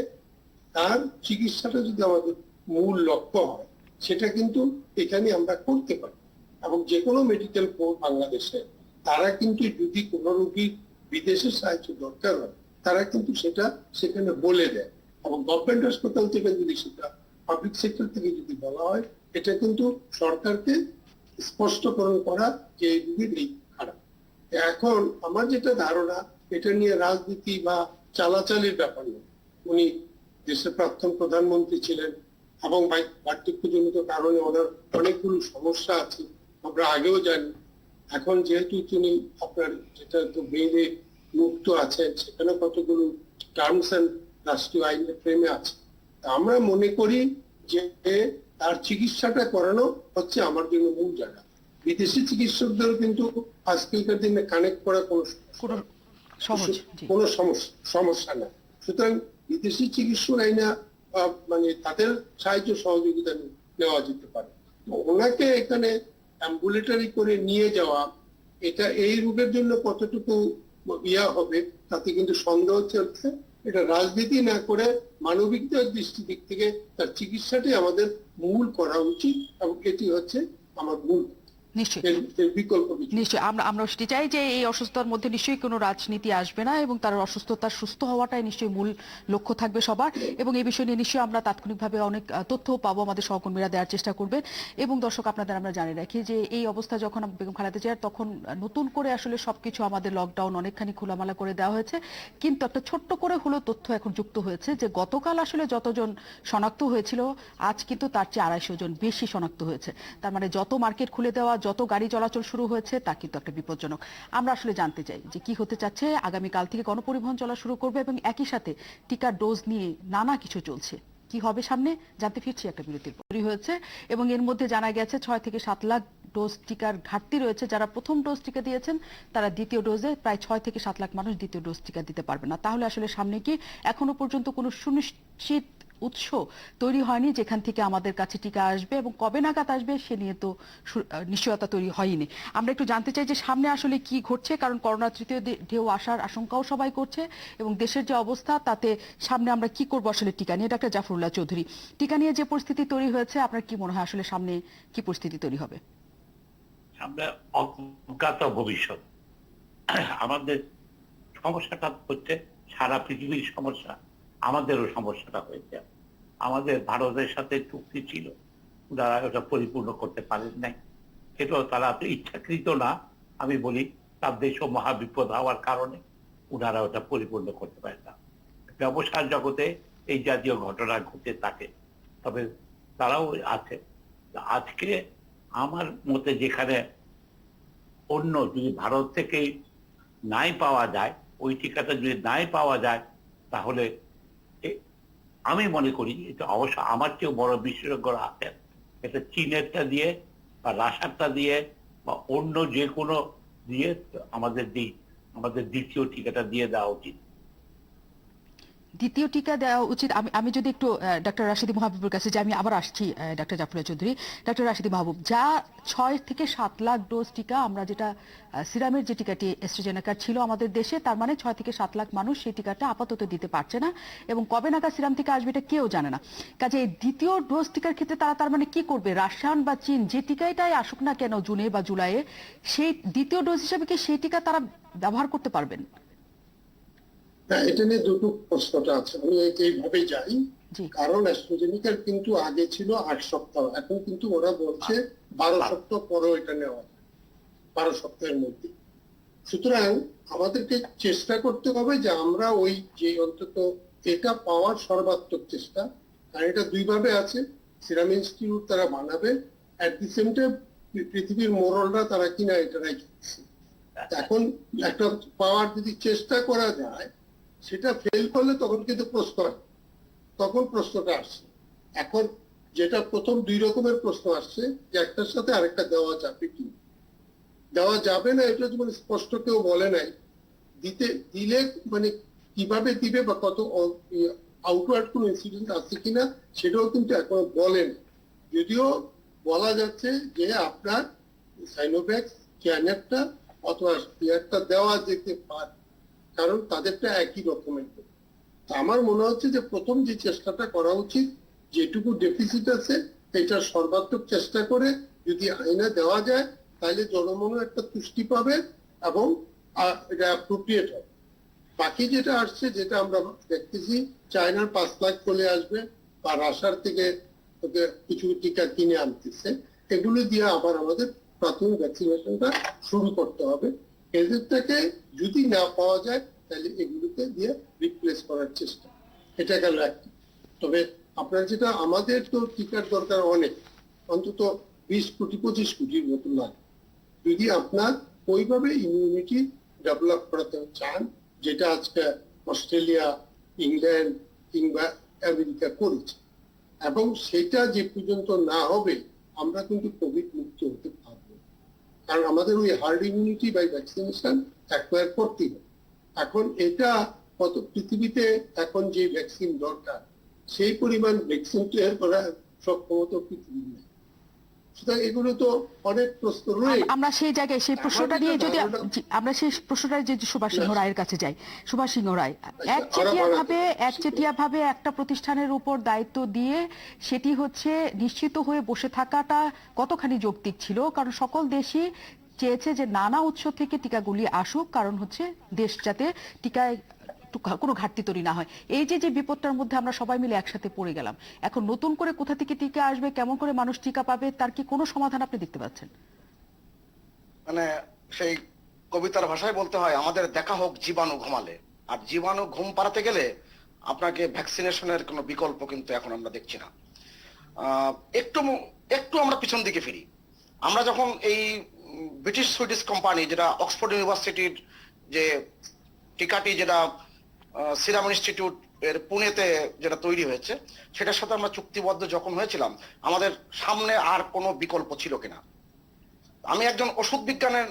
তার চিকিৎসাটা যদি আমাদের মূল লক্ষ্য হয়, সেটা কিন্তু এখানে আমরা করতে পারি। এবং যে কোনো মেডিকেল কোর্ট বাংলাদেশে, তারা কিন্তু যদি কোনো রোগীর বিদেশে সাহায্য দরকার হয়, তারা কিন্তু সেটা সেখানে বলে দেয়। এবং গভর্নমেন্ট হাসপাতাল থেকে যদি সেটা পাবলিক সেক্টর থেকে যদি বলা হয়, এটা কিন্তু সরকারকে স্পষ্টকরণ করা যে এই রোগীর এই খারাপ। এখন আমার যেটা ধারণা, এটা নিয়ে রাজনীতি বা চালাচালির ব্যাপার নেই। উনি দেশের প্রাক্তন প্রধানমন্ত্রী ছিলেন এবং বার্ধক্যজনিত কারণে ওনার অনেকগুলো সমস্যা আছে, আমরা আগেও জানি। এখন যেহেতু তিনি আপনার যেটা তো বেইলে মুক্ত আছেন, সেখানে কতগুলো টার্মস এন্ড রাষ্ট্রীয় আইনের প্রেমে আছে। আমরা মনে করি যে তার চিকিৎসাটা করানো হচ্ছে আমার জন্য মূল জায়গা। বিদেশি চিকিৎসকদের কিন্তু আজকালকার দিনে কানেক্ট করা কোনো সমস্যা না। সুতরাং বিদেশি চিকিৎসক আইনা মানে তাদের সাহায্য সহযোগিতা নেওয়া যেতে পারে। ওনাকে এখানে অ্যাম্বুলেটরি করে নিয়ে যাওয়া, এটা এই রোগের জন্য কতটুকু ইয়া হবে তাতে কিন্তু সন্দেহ চলছে। এটা রাজনীতি না করে মানবিক দৃষ্টি দিক থেকে তার চিকিৎসাটাই আমাদের মূল করা উচিত, এবং এটি হচ্ছে আমার মূল নিশ্চয়ই আমরা সেটি চাই যে এই অসুস্থতার মধ্যে নিশ্চয়ই কোনো রাজনীতি আসবে না, এবং তার অসুস্থতার সুস্থ হওয়াটাই নিশ্চয়ই মূল লক্ষ্য থাকবে সবার। এবং এই বিষয় নিয়ে নিশ্চয়ই আমরা তাৎক্ষণিকভাবে অনেক তথ্য পাবো, আমাদের সহকর্মীরা দেওয়ার চেষ্টা করবেন। এবং দর্শক, আপনাদের আমরা জানিয়ে রাখি যে এই অবস্থা যখন বেগম খালেদা জিয়ার, তখন নতুন করে আসলে সবকিছু আমাদের লকডাউন অনেকখানি খোলামেলা করে দেওয়া হয়েছে, কিন্তু একটা ছোট্ট করে হলো তথ্য এখন যুক্ত হয়েছে যে গতকাল আসলে যতজন শনাক্ত হয়েছিল, আজ কিন্তু তার চেয়ে 250 জন বেশি শনাক্ত হয়েছে। তার মানে যত মার্কেট খুলে দেওয়া, যত গাড়ি চলাচল শুরু হয়েছে, তা কিন্তু একটা বিপজ্জনক। আমরা আসলে জানতে চাই যে কি হতে চাচ্ছে। আগামীকাল থেকে গণপরিবহন চলা শুরু করবে এবং একই সাথে টিকার ডোজ নিয়ে নানা কিছু চলছে। কি হবে সামনে জানতে ফিরছি একটা বিরতির পর। হয়েছে এবং এর মধ্যে জানা গেছে 6 থেকে 7 লাখ ডোজ টিকার ঘাটতি রয়েছে। যারা প্রথম ডোজ টিকা দিয়েছেন তারা দ্বিতীয় ডোজে, প্রায় 6 থেকে 7 লাখ মানুষ দ্বিতীয় ডোজ টিকা দিতে পারবে না। তাহলে আসলে সামনে কি এখনো পর্যন্ত কোনো সুনিশ্চিত উৎস তৈরি হয়নি যেখান থেকে আমাদের কাছে টিকা আসবে, এবং কবে নাগাদ আসবে সে নিয়ে তো নিশ্চয়তা তৈরি হয়নি। আমরা একটু জানতে চাই যে সামনে আসলে কি ঘটছে, কারণ করোনা তৃতীয় ঢেউ আসার আশঙ্কাও সবাই করছে, এবং দেশের যে অবস্থা তাতে সামনে আমরা কি করবো আসলে টিকা নিয়ে। ডাক্তার জাফরুল্লাহ চৌধুরী, টিকা নিয়ে যে পরিস্থিতি তৈরি হয়েছে, আপনার কি মনে হয় আসলে সামনে কি পরিস্থিতি তৈরি হবে? সামনে অজ্ঞাত ভবিষ্যৎ। আমাদের সমস্যাটা হচ্ছে সারা পৃথিবীর সমস্যা, আমাদেরও সমস্যাটা হয়েছে। আমাদের ভারতের সাথে চুক্তি ছিল, তারা ওটা পরিপূর্ণ করতে পারেন নাই। সেটাও তারা ইচ্ছাকৃত না, আমি বলি তার দেশও মহাবিপদ হওয়ার কারণে ওনারা ওটা পরিপূর্ণ করতে পারেন না। ব্যবসার জগতে এই জাতীয় ঘটনা ঘটে থাকে, তবে তারাও আছে। আজকে আমার মতে যেখানে অন্য যদি ভারত থেকেই নাই পাওয়া যায়, ওই টিকাটা যদি নাই পাওয়া যায়, তাহলে আমি মনে করি এটা অবশ্য আমার চেয়েও বড় বিশেষজ্ঞরা আছেন, এটা চীনেরটা দিয়ে বা রাশিয়ারটা দিয়ে বা অন্য যে কোনো দিয়ে আমাদের দ্বিতীয় টিকাটা দিয়ে দেওয়া উচিত। দ্বিতীয় টিকা দেওয়া উচিত। আমি যদি একটু ডাক্তার রাশিদী মাহবুবের কাছে যাই, আমি আবার আসছি ডাক্তার জাফরুল্লাহ চৌধুরী। ডাক্তার রাশিদী মাহবুব, যা 6 থেকে 7 লাখ ডোজ টিকা আমরা যেটা সিরামের যে টিকাটি অ্যাস্ট্রাজেনেকার ছিল আমাদের দেশে, তার মানে 6 থেকে 7 লাখ মানুষ সেই টিকাটা আপাতত দিতে পারছে না, এবং কবে নাগাদ সিরাম টিকা আসবে এটা কেউ জানে না। কাজে এই দ্বিতীয় ডোজ টিকার ক্ষেত্রে তারা তার মানে কি করবে? রাশিয়ান বা চীন যে টিকাটাই আসুক না কেন জুনে বা জুলাইয়ে, সেই দ্বিতীয় ডোজ হিসেবে কি সেই টিকা তারা ব্যবহার করতে পারবেন? হ্যাঁ, এটা নিয়ে দুটো প্রশ্নটা আছে, আমি এইভাবেই যাই। জি। কারণ অ্যাস্ট্রাজেনিকার কিন্তু আগে ছিল 8 সপ্তাহ, এখন কিন্তু ওরা বলছে 12 সপ্তাহ পরেও এটা নেওয়া যায়, 12 সপ্তাহের মধ্যে। সুতরাং আমাদেরকে চেষ্টা করতে হবে যে আমরা ওই যে অন্তত এটা পাওয়ার সর্বাত্মক চেষ্টা, কারণ এটা দুইভাবে আছে। সিরাম ইনস্টিটিউট তারা বানাবে, অ্যাট দি সেম টাইম পৃথিবীর মোরলরা তারা কিনা এটা রাখছে। এখন একটা পাওয়ার যদি চেষ্টা করা যায়, সেটা ফেল করলে তখন কিন্তু তখন প্রশ্নটা আসছে। এখন যেটা প্রথম 2 রকমের প্রশ্ন আসছে, যে একটার সাথে আরেকটা দেওয়া যাবে কি দেওয়া যাবে না, এটা মানে স্পষ্ট কেউ বলে নাই। দিলে মানে কিভাবে দিবে বা কত আউটওয়ার্ড কোন ইনসিডেন্ট আছে কিনা সেটাও কিন্তু এখনো বলেন। যদিও বলা যাচ্ছে যে আপনার সাইনোভ্যাক্স ক্যানেরটা অথবা স্পিয়ারটা দেওয়া যেতে পারে, কারণ তাদেরটা একই রকমের। আমার মনে হচ্ছে যে প্রথম যে চেষ্টাটা করা উচিত, যেটুকু ডেফিসিট আছে এটা সর্বাত্মক চেষ্টা করে যদি আইনে দেওয়া যায়, তাহলে জনমনও একটা তুষ্টি পাবে এবং এটা অ্যাপ্রোপ্রিয়েট হবে। বাকি যেটা আসছে, যেটা আমরা দেখতেছি, চায়নার 5 লাখ চলে আসবে বা রাশিয়ার থেকে কিছু টিকা কিনে আনতেছে, এগুলো দিয়ে আবার আমাদের প্রাথমিক ভ্যাকসিনেশনটা শুরু করতে হবে। এদেরটাকে যদি না পাওয়া যায়, তাহলে এগুলোকে দিয়ে রিপ্লেস করার চেষ্টা, এটা গেল একটা। তবে আপনার যেটা, আমাদের তো টিকার দরকার অনেক, অন্তত 20 কোটি 25 কোটির মতো লাগে, যদি আপনার ওইভাবে ইমিউনিটি ডেভেলপ করাতে চান, যেটা আজকে অস্ট্রেলিয়া, ইংল্যান্ড কিংবা আমেরিকা করেছে। এবং সেটা যে পর্যন্ত না হবে, আমরা কিন্তু কোভিড মুক্ত হতে পারবো, কারণ আমাদের ওই herd immunity by vaccination acquire করতে হবে। এখন এটা কত পৃথিবীতে এখন যে ভ্যাকসিন দরকার, সেই পরিমাণ ভ্যাকসিন তৈরি করার সক্ষমতা পৃথিবীর নেই। সুতরাং এগুলো তো অনেক প্রশ্ন রয়েছে। আমরা সেই জায়গায় সেই প্রশ্নটা নিয়ে যদি আমরা সেই প্রশ্নটা যে সুভাষ সিংহ রায়ের কাছে যাই। সুভাষ সিংহ রায়, একচেটিয়া ভাবে একটা প্রতিষ্ঠানের উপর দায়িত্ব দিয়ে সেটি হচ্ছে নিশ্চিত হয়ে বসে থাকাটা কতখানি যৌক্তিক ছিল? কারণ সকল দেশই চেয়েছে যে নানা উৎস থেকে টিকাগুলি আসুক, কারণ হচ্ছে দেশ যাতে টিকায় কোনো ঘাটতি তৈরি না হয়। এই যে যে বিপদটার মধ্যে আমরা সবাই মিলে একসাথে পড়ে গেলাম, এখন নতুন করে কোথা থেকে টিকা আসবে, কেমন করে মানুষ টিকা পাবে, তার কি কোনো সমাধান আপনি দেখতে পাচ্ছেন? মানে সেই কবিতার ভাষায় বলতে হয়, আমাদের দেখা হোক জীবাণু ঘুমালে। আর জীবাণু ঘুম পাড়াতে গেলে আপনাকে ভ্যাকসিনেশনের কোনো বিকল্প কিন্তু এখন আমরা দেখছি না। একটু আমরা পিছন দিকে ফিরি। আমরা যখন এই ব্রিটিশ সুইডিশ কোম্পানি, যেটা অক্সফোর্ড ইউনিভার্সিটির যে টিকাটি, যেটা সিরাম ইনস্টিটিউট এর পুনেতে যেটা তৈরি হয়েছে, সেটার সাথে আমরা চুক্তিবদ্ধ যখন হয়েছিলাম, আমাদের সামনে আর কোনো বিকল্প ছিল কিনা। আমি একজন ওষুধ বিজ্ঞানের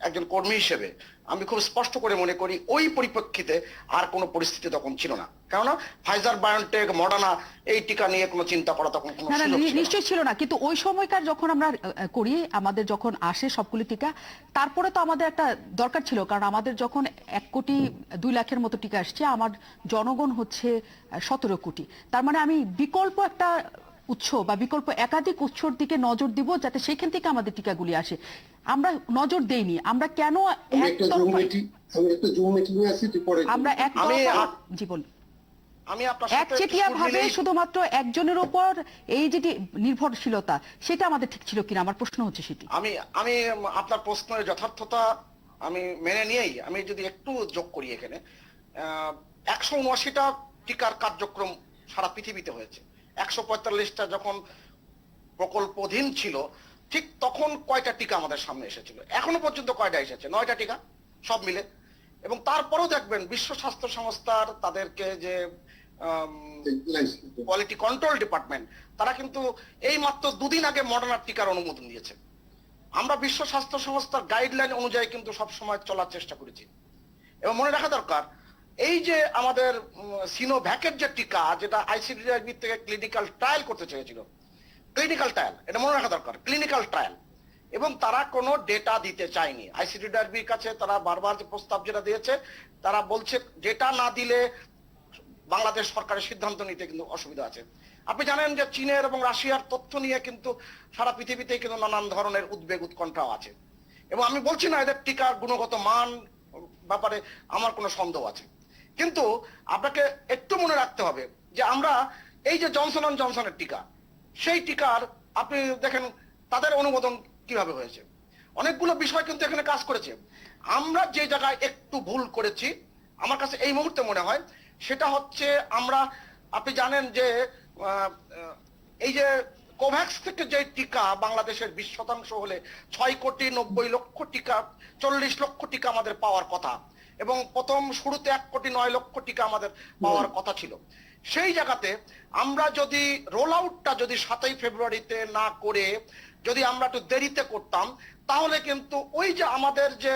একজন কর্মী হিসেবে আমি খুব স্পষ্ট করে মনে করি ওই পরিপ্রেক্ষিতে আর কোনো পরিস্থিতি তখন ছিল না। কেননা ফাইজার, বায়োনটেক, মডার্না এই টিকা নিয়ে কোনো চিন্তা করা তখন কোনো সুযোগ ছিল না। নিশ্চয়ই ছিল না, কিন্তু ওই সময়কার যখন আমরা করি, আমাদের যখন আসে সবগুলি টিকা, তারপরে তো আমাদের একটা দরকার ছিল, কারণ আমাদের যখন 1 কোটি 2 লাখের মতো টিকা আসছে, আমার জনগণ হচ্ছে 17 কোটি। তার মানে আমি বিকল্প একটা উৎস বা বিকল্প একাধিক উৎসর দিকে নজর দিব, যাতে সেখান থেকে আমাদের টিকাগুলি আসে। আমরা নজর দেইনি। আমরা কেন একচেটিয়া ভাবে শুধুমাত্র একজনের উপর এই যে নির্ভরশীলতা, সেটা আমাদের ঠিক ছিল কিনা, আমার প্রশ্ন হচ্ছে সেটি। আমি আপনার প্রশ্নের যথার্থতা আমি মেনে নিয়েই আমি যদি একটু যোগ করি, এখানে 179টা টিকার কার্যক্রম সারা পৃথিবীতে হয়েছে। 145টা যখন প্রকল্পাধীন ছিল, ঠিক তখন কয়টা টিকা আমাদের সামনে এসেছিল? এখনো পর্যন্ত কয়টা এসেছে? 9টা টিকা সব মিলে। এবং তারপরেও দেখবেন বিশ্ব স্বাস্থ্য সংস্থার তাদেরকে যে কোয়ালিটি কন্ট্রোল ডিপার্টমেন্ট, তারা কিন্তু এই মাত্র 2 দিন আগে মডার্নার টিকার অনুমোদন দিয়েছে। আমরা বিশ্ব স্বাস্থ্য সংস্থার গাইডলাইন অনুযায়ী কিন্তু সবসময় চলার চেষ্টা করেছি। এবং মনে রাখা দরকার, এই যে আমাদের সিনোভ্যাকের যে টিকা, যেটা আইসিডিআরবি থেকে ক্লিনিক্যাল ট্রায়াল করতে চেয়েছিল, ক্লিনিক্যাল ট্রায়াল, এটা মনে রাখা দরকার, ক্লিনিক্যাল ট্রায়াল, এবং তারা কোনো ডেটা দিতে চায়নি। আইসিডিআরবির কাছে তারা বারবার যে প্রস্তাব যেটা দিয়েছে, তারা বলছে ডেটা না দিলে বাংলাদেশ সরকারের সিদ্ধান্ত নিতে কিন্তু অসুবিধা আছে। আপনি জানেন যে চীনের এবং রাশিয়ার তথ্য নিয়ে কিন্তু সারা পৃথিবীতে কিন্তু নানান ধরনের উদ্বেগ উৎকণ্ঠাও আছে। এবং আমি বলছি না এদের টিকার গুণগত মান ব্যাপারে আমার কোনো সন্দেহ আছে, কিন্তু আপনাকে একটু মনে রাখতে হবে যে আমরা এই যে জনসন অ্যান্ড জনসনের টিকা, সেই টিকার আপনি দেখেন তাদের অনুমোদন কিভাবে হয়েছে, অনেকগুলো বিষয় কিন্তু এখানে কাজ করেছে। আমরা যে জায়গায় একটু ভুল করেছি আমার কাছে এই মুহূর্তে মনে হয় সেটা হচ্ছে আমরা, আপনি জানেন যে এই যে কোভ্যাক্স থেকে যে টিকা বাংলাদেশের 20% হলে 6,90,00,000 টিকা, 40 লক্ষ টিকা আমাদের পাওয়ার কথা, এবং প্রথম শুরুতে 1,09,00,000 টিকা আমাদের পাওয়ার কথা ছিল। সেই জায়গাতে আমরা যদি রোল আউটটা যদি 7ই ফেব্রুয়ারিতে না করে যদি আমরা একটু দেরিতে করতাম, তাহলে কিন্তু ওই যে আমাদের যে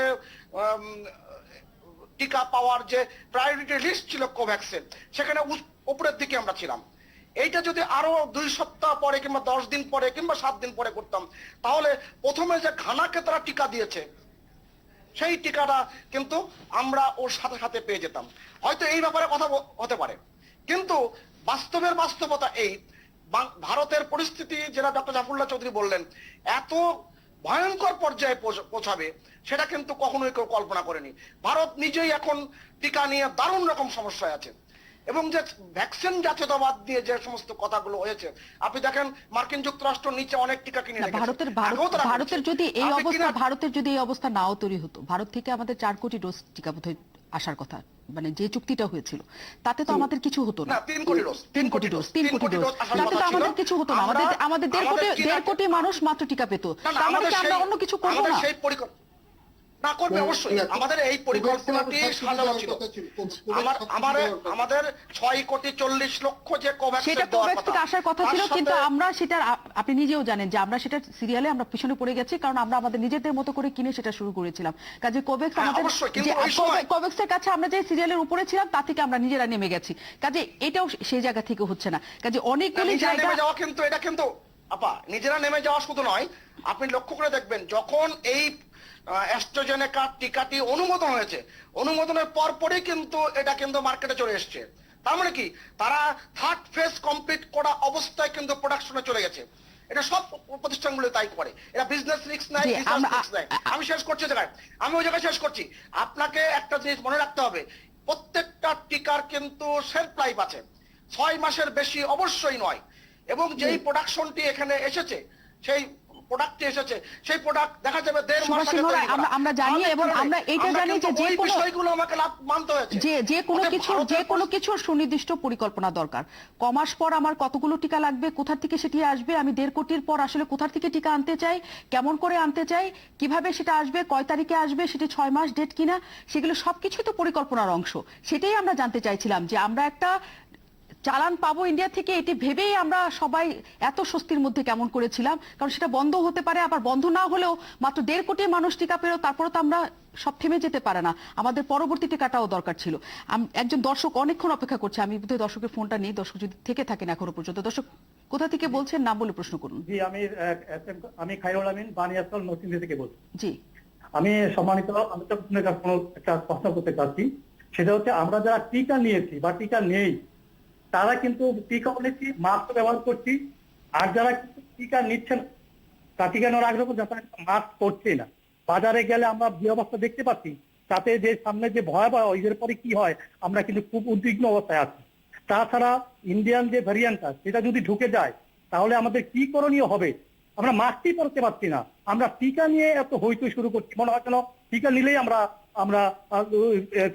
টিকা পাওয়ার যে প্রায়োরিটি লিস্ট ছিল কোভ্যাক্সের, সেখানে উপরের দিকে আমরা ছিলাম। এইটা যদি আরো 2 সপ্তাহ পরে কিংবা 10 দিন পরে কিংবা 7 দিন পরে করতাম, তাহলে প্রথমে যে ঘানাকে তারা টিকা দিয়েছে সেই টিকাটা কিন্তু আমরা ওর সাথে সাথে পেয়ে যেতাম। হয়তো এই ব্যাপারে কথা হতে পারে, কিন্তু বাস্তবের বাস্তবতা এই, ভারতের পরিস্থিতি যেটা ডক্টর জাফরুল্লাহ চৌধুরী বললেন এত ভয়ঙ্কর পর্যায়ে পৌঁছাবে সেটা কিন্তু কখনোই কেউ কল্পনা করেনি। ভারত নিজেই এখন টিকা নিয়ে দারুণ রকম সমস্যায় আছে, এবং যে ভ্যাকসিন জাতীয়তাবাদ দিয়ে যে সমস্ত কথাগুলো হয়েছে, আপনি দেখেন মার্কিন যুক্তরাষ্ট্র নিচে অনেক টিকা কিনে রেখেছে। ভারতের যদি এই অবস্থা নাও তৈরি হতো, ভারত থেকে আমাদের 4 কোটি ডোজ টিকা বোধহয় আসার কথা, মানে যে চুক্তিটা হয়েছিল তাতে তো আমাদের কিছু হতো না। 3 কোটি ডোজ, 3 কোটি ডোজ তাতে তো আমাদের কিছু হতো না। আমাদের 1.5 কোটি মানুষ মাত্র টিকা পেত। তার মানে কি আমরা অন্য কিছু করব না? সেই পরিকল্পনা না করবে অবশ্যই, আমাদের এই পরিকল্পনাটি সাজানো ছিল। আমাদের 6,40,00,000 যে কোভ্যাক্স সেটা কোভ্যাক্স থেকে আসার কথা ছিল, কিন্তু আমরা সেটা, আপনি নিজেও জানেন যে আমরা সেটা সিরিয়ালে আমরা পিছনে পড়ে গেছি, কারণ আমরা আমাদের নিজেদের মতো করে কিনে সেটা শুরু করেছিলাম। কাজে কোভ্যাক্স আমাদের কোভ্যাক্সের কাছে আমরা যে সিরিয়ালের উপরে ছিলাম তা থেকে আমরা নিজেরা নেমে গেছি। কাজে এটাও সেই জায়গা থেকে হচ্ছে না। কাজে অনেকগুলি জায়গা যাওয়া, কিন্তু এটা কিন্তু আপা নিজেরা নেমে যাওয়া শুধু নয়, আপনি লক্ষ্য করে দেখবেন যখন এই অ্যাস্ট্রাজেনেকা টিকাটি অনুমোদন হয়েছে, অনুমোদনের পরপরই কিন্তু এটা কিন্তু মার্কেটে চলে এসছে। তার মানে কি তারা 3rd ফেজ কমপ্লিট করা অবস্থায় কিন্তু প্রোডাকশনে চলে গেছে। এটা সব প্রতিষ্ঠানগুলো তাই করে, এটা বিজনেস রিস্ক নাই, রিসার্চ নাই। আমি শেষ করছি জায়গায়, আমি ওই জায়গায় শেষ করছি। আপনাকে একটা জিনিস মনে রাখতে হবে, প্রত্যেকটা টিকার কিন্তু শেলফ লাইফ আছে, 6 মাসের বেশি অবশ্যই নয়। এবং যেই প্রোডাকশনটি এখানে এসেছে, সেই প্রোডাক্ট এসেছে, সেই প্রোডাক্ট দেখা যাবে 1.5 মাস আগে তৈরি করা। আমরা জানি, এবং আমরা এটা জানি যে যে কোনো বিষয়গুলো আমাকে মানতে হয়েছে, যে কোনো কিছু সুনির্দিষ্ট পরিকল্পনা দরকার। কমাস পর আমার কতগুলো টিকা লাগবে, কোথা থেকে সেটি আসবে, আমি 1.5 কোটির পর আসলে কোথা থেকে টিকা আনতে চাই, কেমন করে আনতে চাই, কিভাবে সেটা আসবে, কয় তারিখে আসবে, সেটি 6 মাস ডেট কিনা, সেগুলো সবকিছুই তো পরিকল্পনার অংশ। সেটাই আমরা জানতে চাইছিলাম যে আমরা একটা চালান পাবো ইন্ডিয়া থেকে, এটি ভেবেই আমরা সবাই এত স্বস্তির মধ্যে কেমন করেছিলাম, কারণ সেটা বন্ধ হতে পারে, আবার বন্ধ না হলেও মাত্র 1.5 কোটি মানুষ টিকা পেল, তারপরে তো আমরা সব থেমে যেতে পারে না, আমাদের পরবর্তী টিকাটাও দরকার ছিল। একজন দর্শক অনেকক্ষণ অপেক্ষা করছে, আমি বোধহয় দর্শকের ফোনটা নেই, দর্শক যদি থেকে থাকেন এখনো পর্যন্ত। দর্শক কোথা থেকে বলছেন, নাম বলে প্রশ্ন করুন। জি, আমি খায়রুল আমিন বানিয়াচল নতুন থেকে বলছি। জি, আমি সম্মানিত, আমি তো কোনো একটা প্রশ্ন করতে চাচ্ছি, সেটা হচ্ছে আমরা যারা টিকা নিয়েছি বা টিকা নেই, তারা কিন্তু টিকা নিচ্ছি, মাস্ক ব্যবহার করছি, আর যারা টিকা নিচ্ছেন তা টিকা নেওয়ার আগ্রহ যারা মাস্ক করছে না, বাজারে গেলে আমরা যে অবস্থা দেখতে পাচ্ছি, তাতে যে সামনে যে ভয়াবহ এর পরে কি হয় আমরা কিন্তু খুব উদ্বিগ্ন অবস্থায় আছি। তাছাড়া ইন্ডিয়ান যে ভ্যারিয়েন্টটা সেটা যদি ঢুকে যায় তাহলে আমাদের কি করণীয় হবে? আমরা মাস্কই পরতে পারছি না, আমরা টিকা নিয়ে এত হইচই শুরু করছি, মনে হয় যেন টিকা নিলেই আমরা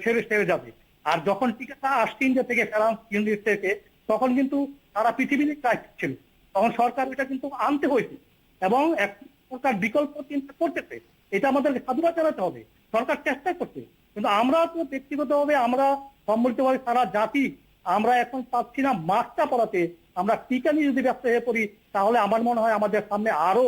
ছেড়ে যাবে। আর যখন টিকাটা আসছে ইন্ডিয়া থেকে, ফ্রান্স, ইউনিট থেকে, তখন কিন্তু সারা পৃথিবীর ক্রাইসিস ছিল, তখন সরকার এটা কিন্তু আনতে হয়েছে, এবং এক সরকার বিকল্প চিন্তা করতেছে। এটা আমাদেরকে সাধুবাদ জানাতে হবে, সরকার চেষ্টা করছে, কিন্তু আমরা তো ব্যক্তিগতভাবে, আমরা সম্মিলিতভাবে সারা জাতি আমরা এখন পাচ্ছি না মাস্কটা পরাতে। আমরা টিকা নিয়ে যদি ব্যস্ত হয়ে পড়ি তাহলে আমার মনে হয় আমাদের সামনে আরো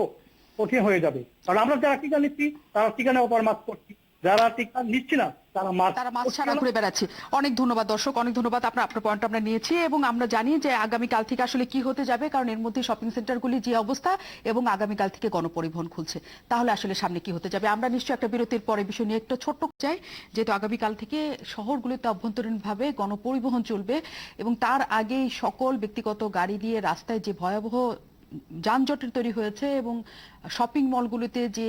কঠিন হয়ে যাবে, কারণ আমরা যারা টিকা নিচ্ছি তারা টিকা নেওয়ার পর মাস্ক করছি, যারা টিকা নিচ্ছি না তারা মাস্ক ছাড়া ঘুরে বেড়াচ্ছে। অনেক ধন্যবাদ দর্শক, অনেক ধন্যবাদ, আপনার পয়েন্ট আমরা নিয়েছি, এবং আমরা জানি যে আগামীকাল থেকে আসলে কি হতে যাবে, কারণ এর মধ্যে শপিং সেন্টারগুলি যে অবস্থা, এবং আগামীকাল থেকে গণপরিবহন খুলছে, তাহলে আসলে সামনে কি হতে যাবে। আমরা নিশ্চয়ই একটা বিরতির পরে বিষয় নিয়ে একটু ছোট্ট চাই, যেহেতু আগামীকাল থেকে শহরগুলিতে অভ্যন্তরীণভাবে গণপরিবহন চলবে, এবং তার আগেই সকল ব্যক্তিগত গাড়ি দিয়ে রাস্তায় যে ভয়াবহ যানজটের তৈরি হয়েছে, এবং শপিং মলগুলিতে যে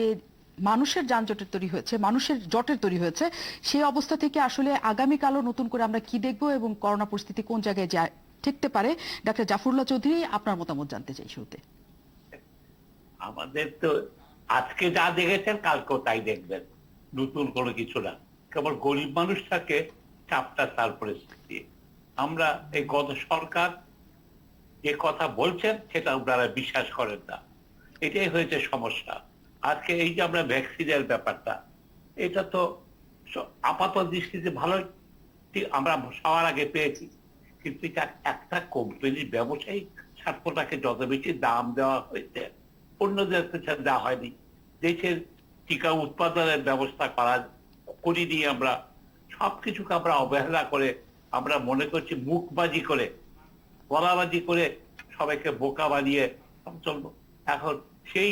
মানুষের যানজটের তৈরি হয়েছে, মানুষের জটের তৈরি হয়েছে, সেই অবস্থা থেকে আসলে আগামীকালও নতুন করে আমরা কি দেখব এবং করোনা পরিস্থিতি কোন জায়গায় যায় ঠেকতে পারে, ডাক্তার জাফরুল্লাহ চৌধুরী আপনার মতামত জানতে চাই শুরুতে। আমাদের তো আজকে যা দেখেছেন কালকেও তাই দেখবেন, নতুন কোনো কিছু না। কেবল গরিব মানুষটাকে চাপটা তার পরিস্থিতি। আমরা এই গত সরকার যে কথা বলছেন সেটা আপনারা বিশ্বাস করেন না, এটাই হয়েছে সমস্যা। আজকে এই যে আমরা ভ্যাকসিনের ব্যাপারটা, এটা তো আপাত দৃষ্টিতে ভালো, আমরা সবার আগে পেয়েছি, কিন্তু এটা একটা কোম্পানির ব্যবসায়িক স্বার্থটাকে যত বেশি দাম দেওয়া হয়েছে অন্য দেশের দেওয়া হয়নি। দেশের টিকা উৎপাদনের ব্যবস্থা করিনি আমরা, সবকিছুকে আমরা অবহেলা করে আমরা মনে করছি মুখবাজি করে গলাবাজি করে সবাইকে বোকা বানিয়ে চলবো। এখন সেই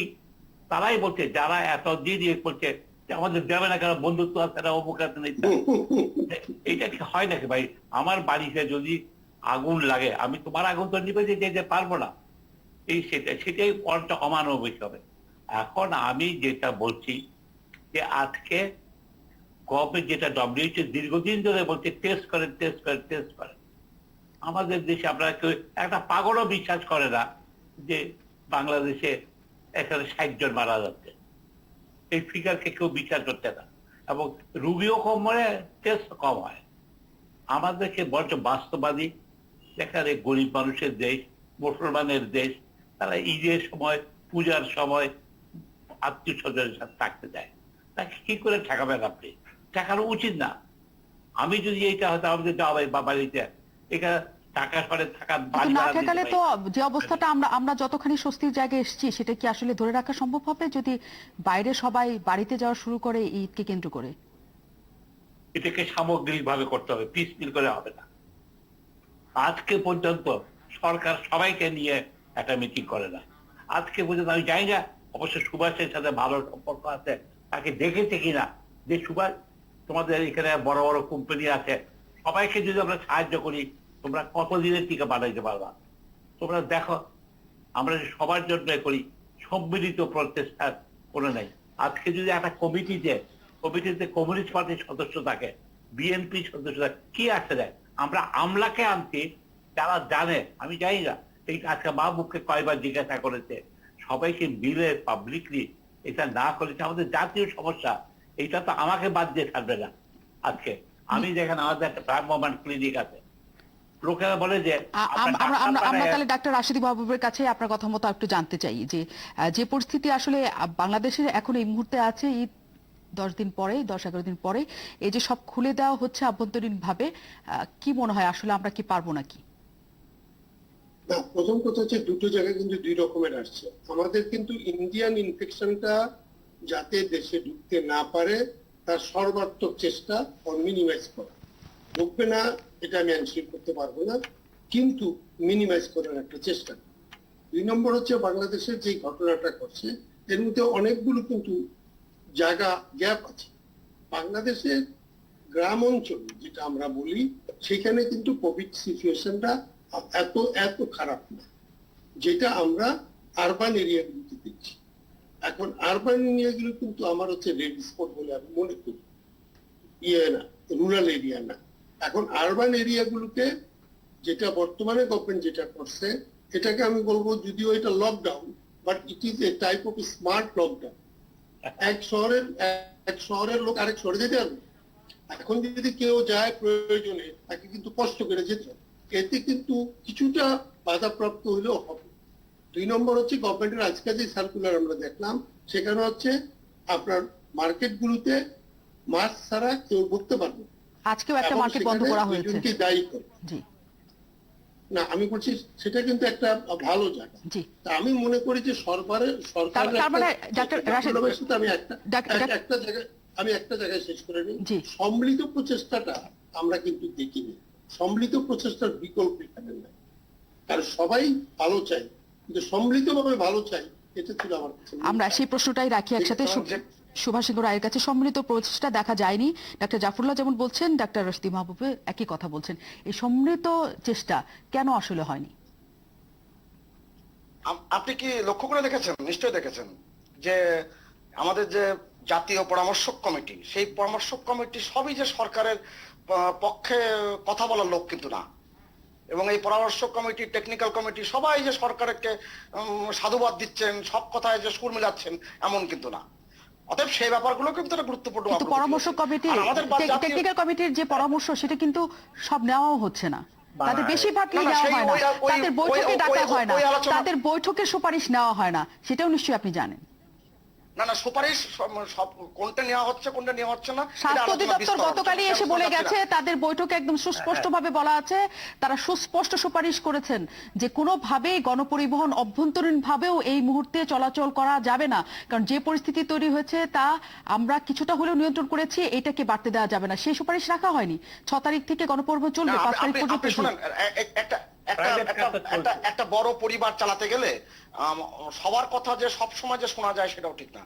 তারাই বলছে যারা এতদিন বলছে যে আমাদের দেবে না, কারণ বন্ধুত্ব আছে না, অমুক আছে না। এইটা কি হয় নাকি ভাই? আমার বাড়িতে যদি আগুন লাগে আমি তোমার আগুন তো নিবে যেতে পারবো না, এই সেটাই পরটা অমানবিক হবে। এখন আমি যেটা বলছি যে আজকে গভর্নমেন্ট যেটা WHO দীর্ঘদিন ধরে বলছে টেস্ট করেন টেস্ট করেন টেস্ট করেন, আমাদের দেশে আপনারা কেউ একটা পাগলও বিশ্বাস করে না যে বাংলাদেশে এখানে 60 জন মারা যাচ্ছে, এই ফিগারকে কেউ বিচার করতে না, এবং রুগীও কম মরে, টেস্ট কম হয়। আমাদেরকে বরঞ্চ বাস্তববাদী, যেখানে গরিব মানুষের দেশ, মুসলমানের দেশ, তারা ঈদের সময় পূজার সময় আত্মীয় স্বজনের সাথে থাকতে যায়, তাকে কি করে ঠেকাবেন আপনি? ঠেকানো উচিত না। আমি যদি এইটা হয়তো আমাদের যাওয়া বা বাড়িতে এখানে টাকা সরে থাকা না ঠেকালে তো যে অবস্থাটা আমরা যতখানি স্বস্তির জায়গায় এসেছি সেটা কি আসলে ধরে রাখা সম্ভব হবে যদি বাইরে সবাই বাড়িতে যাওয়া শুরু করে ঈদকে কেন্দ্র করে? এটাকে সামগ্রিক ভাবে করতে হবে, পিস মিল করে হবে না। আজকে পর্যন্ত সরকার সবাইকে নিয়ে একটা মিটিং করে না। আজকে পর্যন্ত আমি জানি না, অবশ্য সুভাষের সাথে ভালো সম্পর্ক আছে, তাকে দেখেছে কিনা, যে সুভাষ তোমাদের এখানে বড় বড় কোম্পানি আছে, সবাইকে যদি আমরা সাহায্য করি তোমরা কতদিনের টিকা বানাইতে পারবা? তোমরা দেখো আমরা সবার জন্য করি, সম্মিলিত প্রচেষ্টা কোনো নাই। আজকে যদি একটা কমিটিতে কমিউনিস্ট পার্টির সদস্য থাকে, বিএনপি সদস্য থাকে, কি আছে দেয়? আমরা আমলাকে আনছি যারা জানে, আমি জানি না এই আজকে মাহবুবকে কয়বার জিজ্ঞাসা করেছে, সবাইকে মিলে পাবলিকলি এটা না করেছে আমাদের জাতীয় সমস্যা। এইটা তো আমাকে বাদ দিয়ে থাকবে না। আজকে আমি দেখেন আমাদের একটা ভ্রাম্যমাণ ক্লিনিক আছে, লোকেরা বলে যে আমরা তাহলে ডাক্তার রাশেদী মাহবুবের কাছে আপনার কথা মতো একটু জানতে চাই যে পরিস্থিতি আসলে বাংলাদেশের এখন এই মুহূর্তে আছে, ঈদ 10-11 দিন পরে এই যে সব খুলে দেওয়া হচ্ছে আভ্যন্তরীণ ভাবে, কি মনে হয় আসলে আমরা কি পারবো নাকি? না, প্রথম কথা হচ্ছে দুটো জায়গায় কিন্তু দুই রকমের আসছে। আমাদের কিন্তু ইন্ডিয়ান ইনফেকশনটা যাতে দেশে ঢুকতে না পারে তার সর্বাত্মক চেষ্টা মিনিমাইজ করা। ঢুকবে না এটা আমি এনশিওর করতে পারবো না, কিন্তু মিনিমাইজ করার একটা চেষ্টা। 2 নম্বর হচ্ছে বাংলাদেশের যে ঘটনাটা ঘটছে এর মধ্যে অনেকগুলো কিন্তু জায়গা গ্যাপ আছে। বাংলাদেশের গ্রাম অঞ্চল যেটা আমরা বলি সেখানে কিন্তু কোভিড সিচুয়েশনটা এত খারাপ না, যেটা আমরা আরবান এরিয়াগুলোতে দেখছি। এখন আরবান এরিয়াগুলো কিন্তু আমার হচ্ছে রেড স্পট বলে আমি মনে করি, না রুরাল এরিয়া না। এখন আরবান এরিয়াগুলোকে যেটা বর্তমানে গভর্নমেন্ট যেটা করছে এটাকে আমি বলবো, যদিও এটা lockdown, but it is a type of smart lockdown. এক শহরের লোক আরেক শহরে যেতে পারবে। এখন যদি কেউ যায় প্রয়োজনে তাকে কিন্তু কষ্ট করে যেতে হবে, এতে কিন্তু কিছুটা বাধাপ্রাপ্ত হলেও হবে। 2 নম্বর হচ্ছে গভর্নমেন্টের আজকে যে সার্কুলার আমরা দেখলাম সেখানে হচ্ছে আপনার মার্কেটগুলোতে মাস্ক ছাড়া কেউ ঢুকতে পারবে। আজকেও একটা মার্কেট বন্ধ করা হয়েছে। দায়ী করে জি না, আমি বলছি সেটা কিন্তু একটা ভালো জায়গা। তা আমি মনে করি যে সরকারের আমি একটা জায়গায় শেষ করে নিই, সম্মিলিত প্রচেষ্টাটা আমরা কিন্তু দেখিনি। সম্মিলিত প্রচেষ্টার বিকল্প এখানে নাই, কারণ সবাই ভালো চাই, কিন্তু সম্মিলিতভাবে ভালো চাই, এটা ছিল আমার কাছে। আমরা সেই প্রশ্নটাই রাখি একসাথে সুভাষ সিংহ রায়ের কাছে। সম্মিলিত প্রচেষ্টা দেখা যায়নি, ডাক্তার জাফরুল্লাহ যেমন বলছেন, ডাক্তার রাশেদী মাহবুব একই কথা বলছেন। এই সম্মিলিত চেষ্টা কেন আসলে হয়নি? আপনি কি লক্ষ্য করে দেখেছেন? নিশ্চয়ই দেখেছেন যে আমাদের যে জাতীয় পরামর্শক কমিটি, সেই পরামর্শক কমিটি সবই যে সরকারের পক্ষে কথা বলার লোক কিন্তু না। এবং এই পরামর্শক কমিটি, টেকনিক্যাল কমিটি সবাই যে সরকারকে সাধুবাদ দিচ্ছেন, সব কথায় যে সুর মিলাচ্ছেন, এমন কিন্তু না। অতএব সেই ব্যাপারগুলো কিন্তু একটা গুরুত্বপূর্ণ। কিন্তু পরামর্শ কমিটি, টেকনিক্যাল কমিটির যে পরামর্শ সেটা কিন্তু সব নেওয়াও হচ্ছে না, তাদের বেশিরভাগই নেওয়া হয় না, তাদের বৈঠকে ডাকা হয় না, তাদের বৈঠকের সুপারিশ নেওয়া হয় না, সেটাও নিশ্চয়ই আপনি জানেন। না না, সুপারিশ সব কোনটা নেওয়া হচ্ছে কোনটা নেওয়া হচ্ছে না, স্বাস্থ্য অধিদপ্তর গতকালই এসে বলে গেছে, তাদের বৈঠকে একদম সুস্পষ্ট ভাবে বলা আছে, তারা সুস্পষ্ট সুপারিশ করেছেন যে কোনোভাবেই গণপরিবহন অভ্যন্তরীণ ভাবেও এই মুহূর্তে চলাচল করা যাবে না, কারণ যে পরিস্থিতি তৈরি হয়েছে তা আমরা কিছুটা হলেও নিয়ন্ত্রণ করেছি, এটাকে বাড়তে দেওয়া যাবে না। সেই সুপারিশ রাখা হয়নি। 6 তারিখ থেকে গণপরিবহন চলবে, 5 তারিখ পর্যন্ত। একটা বড় পরিবার চালাতে গেলে সবার কথা যে সব সময় যে শোনা যায় সেটাও ঠিক না।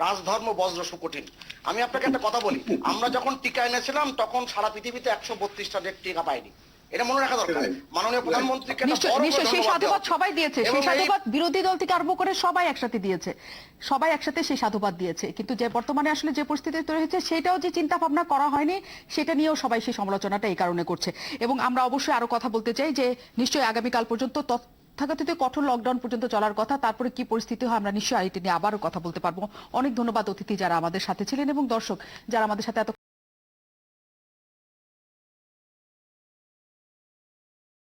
রাজধর্ম বজ্র সুকঠিন। আমি আপনাকে একটা কথা বলি, আমরা যখন টিকা এনেছিলাম তখন সারা পৃথিবীতে 132টা টিকা পাইনি, এটা মনে রাখা দরকার। মাননীয় প্রধানমন্ত্রীকে নিশ্চয়ই সেই সাধুবাদ সবাই দিয়েছে, সেই সাধুবাদ বিরোধী দল থেকে আরম্ভ করে সবাই একসাথে দিয়েছে, সবাই একসাথে সেই সাধুবাদ দিয়েছে। কিন্তু যে বর্তমানে আসলে যে পরিস্থিতি তৈরি হয়েছে সেটাও যে চিন্তা ভাবনা করা হয়নি, সেটা নিয়েও সবাই সেই সমালোচনাটা এই কারণে করছে। এবং আমরা অবশ্যই আরো কথা বলতে চাই যে নিশ্চয়ই আগামীকাল পর্যন্ত তথাকথিত কঠোর লকডাউন পর্যন্ত চলার কথা, তারপরে কি পরিস্থিতি হয় আমরা নিশ্চয়ই এটা নিয়ে আবারও কথা বলতে পারবো। অনেক ধন্যবাদ অতিথি যারা আমাদের সাথে ছিলেন এবং দর্শক যারা আমাদের সাথে এত